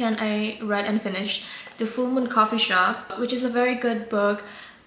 weekend I read and finished The Full Moon Coffee Shop, which is a very good book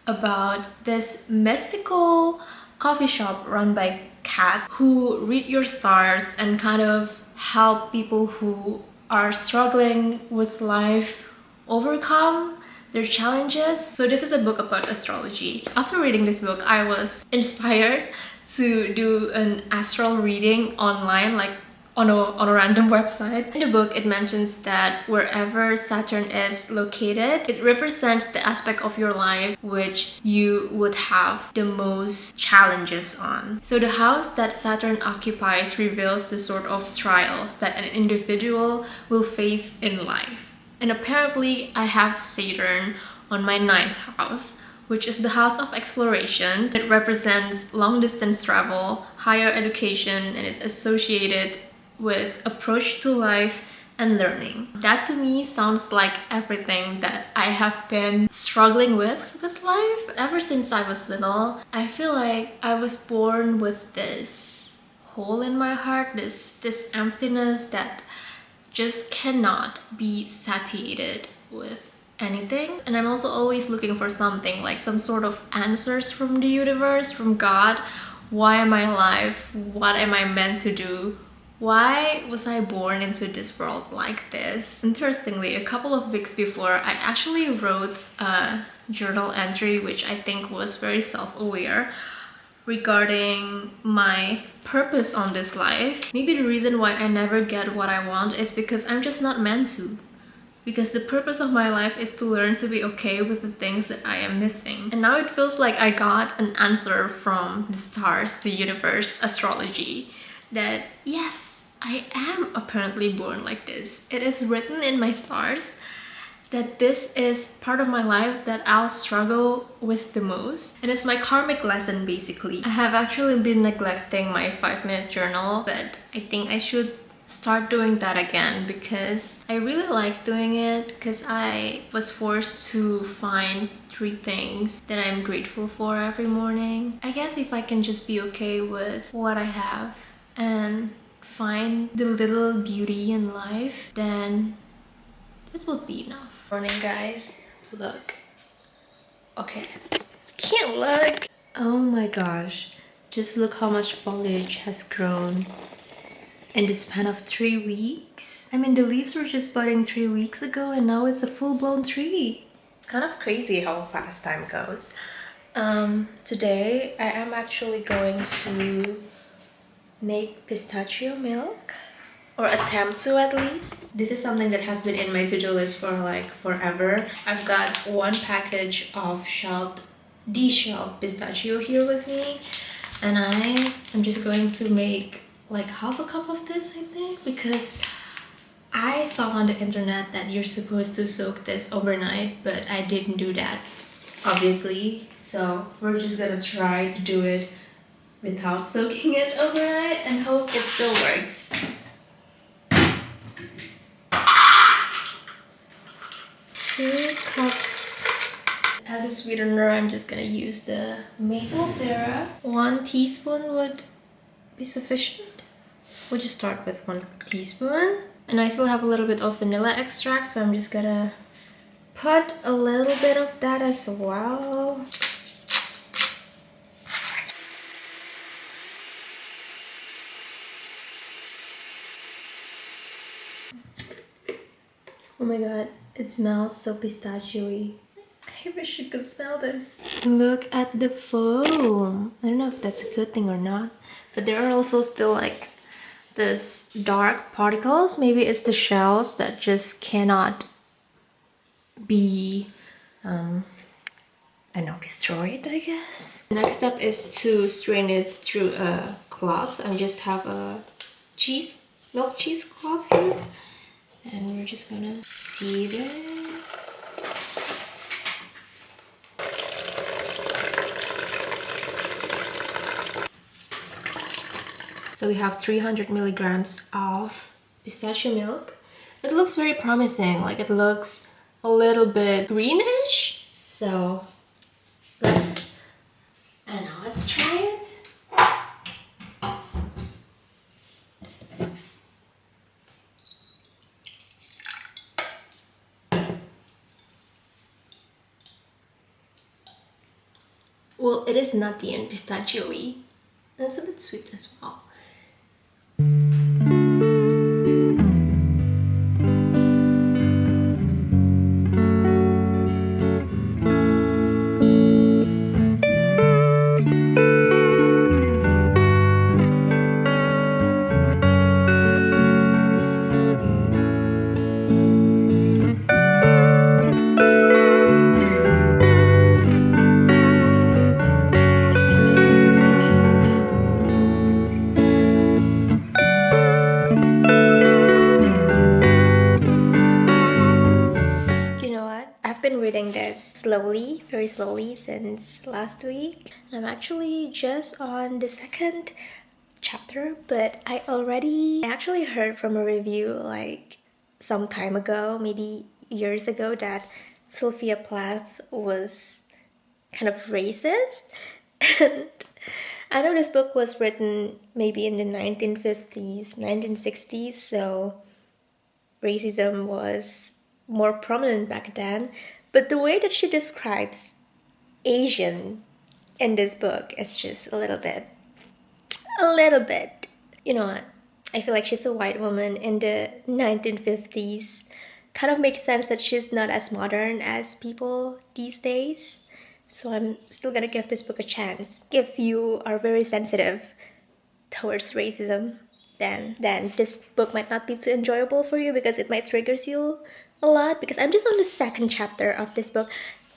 about this mystical coffee shop run by cats who read your stars and kind of help people who are struggling with life overcome their challenges. So this is a book about astrology. After reading this book, I was inspired to do an astral reading online, like on a random website. In the book, it mentions that wherever Saturn is located, it represents the aspect of your life which you would have the most challenges on. So the house that Saturn occupies reveals the sort of trials that an individual will face in life. And apparently, I have Saturn on my 9th house, which is the house of exploration. It represents long-distance travel, higher education, and it's associated with approach to life and learning. That to me sounds like everything that I have been struggling with life. Ever since I was little, I feel like I was born with this hole in my heart, this emptiness that just cannot be satiated with anything. And I'm also always looking for something, like some sort of answers from the universe, from God. Why am I alive? What am I meant to do? Why was I born into this world like this? Interestingly, a couple of weeks before, I actually wrote a journal entry which I think was very self-aware regarding my purpose on this life. Maybe the reason why I never get what I want is because I'm just not meant to. Because the purpose of my life is to learn to be okay with the things that I am missing. And now it feels like I got an answer from the stars, the universe, astrology, that yes, I am apparently born like this. It is written in my stars that this is part of my life that I'll struggle with the most. And it's my karmic lesson, basically. I have actually been neglecting my 5-minute journal, but I think I should start doing that again because I really like doing it, because I was forced to find 3 things that I'm grateful for every morning. I guess if I can just be okay with what I have and find the little beauty in life, then it will be enough. Morning, guys. Look. Okay. Can't look. Oh my gosh. Just look how much foliage has grown in the span of 3 weeks. I mean, the leaves were just budding 3 weeks ago and now it's a full-blown tree. It's kind of crazy how fast time goes. Today I am actually going to make pistachio milk, or attempt to at least. This is something that has been in my to-do list for like forever. I've got 1 package of de-shelled pistachio here with me, and I am just going to make like half a cup of this, I think, because I saw on the internet that you're supposed to soak this overnight, but I didn't do that, obviously. So we're just gonna try to do it without soaking it overnight and hope it still works. 2 cups. As a sweetener, I'm just gonna use the maple syrup. 1 teaspoon would be sufficient. We'll just start with 1 teaspoon. And I still have a little bit of vanilla extract, so I'm just gonna put a little bit of that as well. Oh my god, it smells so pistachio-y. I wish you could smell this. Look at the foam. I don't know if that's a good thing or not, but there are also still like this dark particles. Maybe it's the shells that just cannot be, I don't know, destroyed, I guess. The next step is to strain it through a cloth. I just have a milk cheese cloth here. And we're just gonna sieve it. So we have 300 milligrams of pistachio milk. It looks very promising, like it looks a little bit greenish. So let's try it. Well, it is nutty and pistachio-y. And it's a bit sweet as well. I've been reading this slowly, very slowly since last week. I'm actually just on the second chapter, but I actually heard from a review like some time ago, maybe years ago, that Sylvia Plath was kind of racist. And I know this book was written maybe in the 1950s, 1960s, so racism was more prominent back then, but the way that she describes Asian in this book is just a little bit. You know what? I feel like she's a white woman in the 1950s. Kind of makes sense that she's not as modern as people these days. So I'm still gonna give this book a chance. If you are very sensitive towards racism, then this book might not be too enjoyable for you because it might trigger you a lot, because I'm just on the second chapter of this book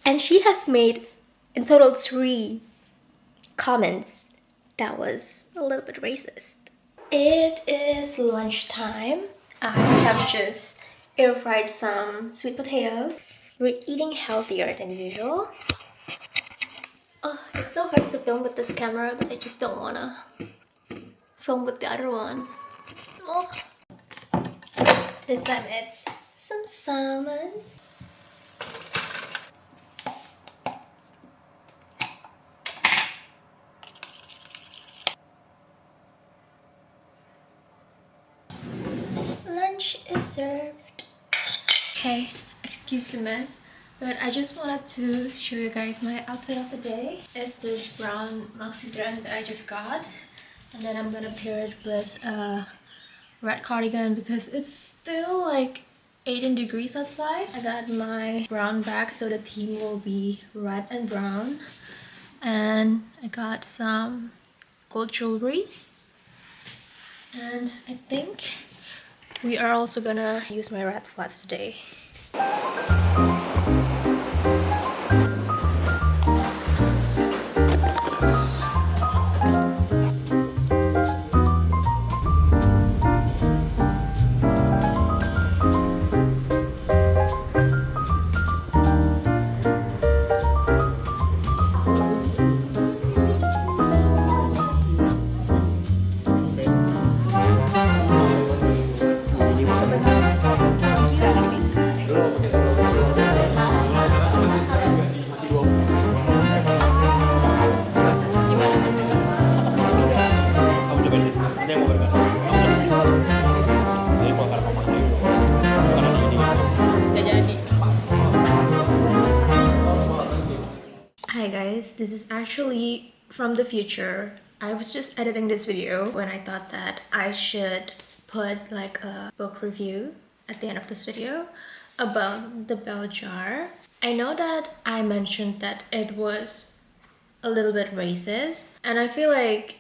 and she has made in total 3 comments that was a little bit racist. It is lunchtime. I have just air fried some sweet potatoes. We're eating healthier than usual. Oh, it's so hard to film with this camera, but I just don't wanna film with the other one. Oh. This time it's some salmon. Lunch is served. Okay, excuse the mess, but I just wanted to show you guys my outfit of the day. It's this brown maxi dress that I just got, and then I'm gonna pair it with a red cardigan because it's still like 18 degrees outside. I got my brown bag, so the theme will be red and brown. And I got some gold jewelries. And I think we are also gonna use my red flats today. Hi guys, this is actually from the future. I was just editing this video when I thought that I should put like a book review at the end of this video about the bell jar. I know that I mentioned that it was a little bit racist, and I feel like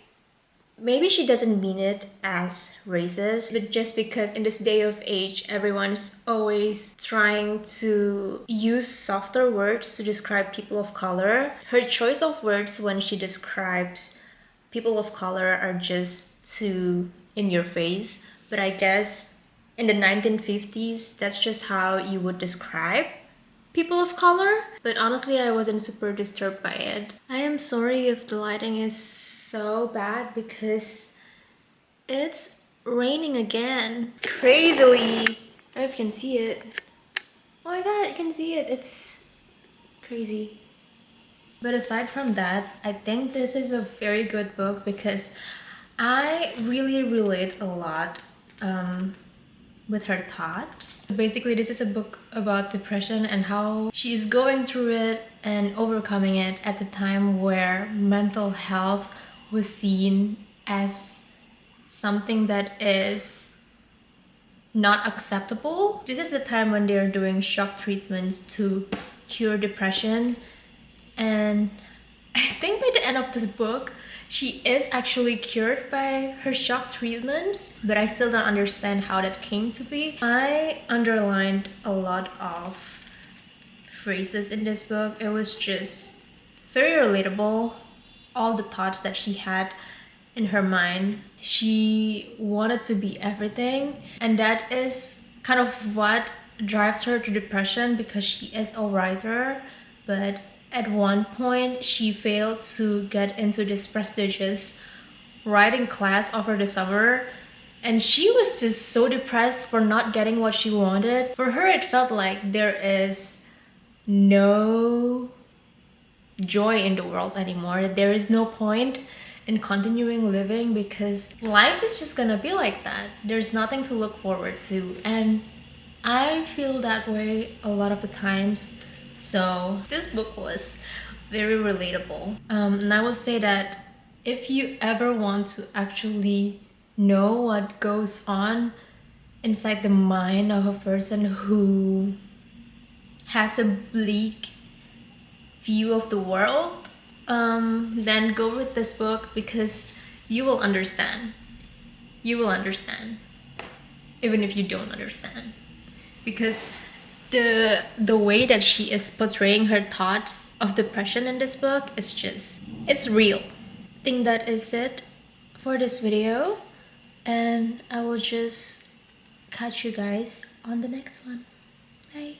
maybe she doesn't mean it as racist, but just because in this day of age, everyone's always trying to use softer words to describe people of color. Her choice of words when she describes people of color are just too in your face. But I guess in the 1950s, that's just how you would describe people of color. But honestly, I wasn't super disturbed by it. I am sorry if the lighting is so bad because it's raining again. Crazily. I don't know if you can see it. Oh my god, you can see it. It's crazy. But aside from that, I think this is a very good book because I really relate a lot with her thoughts. Basically, this is a book about depression and how she's going through it and overcoming it at the time where mental health was seen as something that is not acceptable. This is the time when they're doing shock treatments to cure depression, and I think by the end of this book she is actually cured by her shock treatments, but I still don't understand how that came to be. I underlined a lot of phrases in this book. It was just very relatable, all the thoughts that she had in her mind. She wanted to be everything, and that is kind of what drives her to depression, because she is a writer, but at one point she failed to get into this prestigious writing class over the summer, and she was just so depressed for not getting what she wanted. For her, it felt like there is no joy in the world anymore. There is no point in continuing living because life is just gonna be like that. There's nothing to look forward to, and I feel that way a lot of the times. So this book was very relatable. And I would say that if you ever want to actually know what goes on inside the mind of a person who has a bleak view of the world, then go with this book, because you will understand. You will understand, even if you don't understand, because the way that she is portraying her thoughts of depression in this book is just, it's real. I think that is it for this video, and I will just catch you guys on the next one. Bye.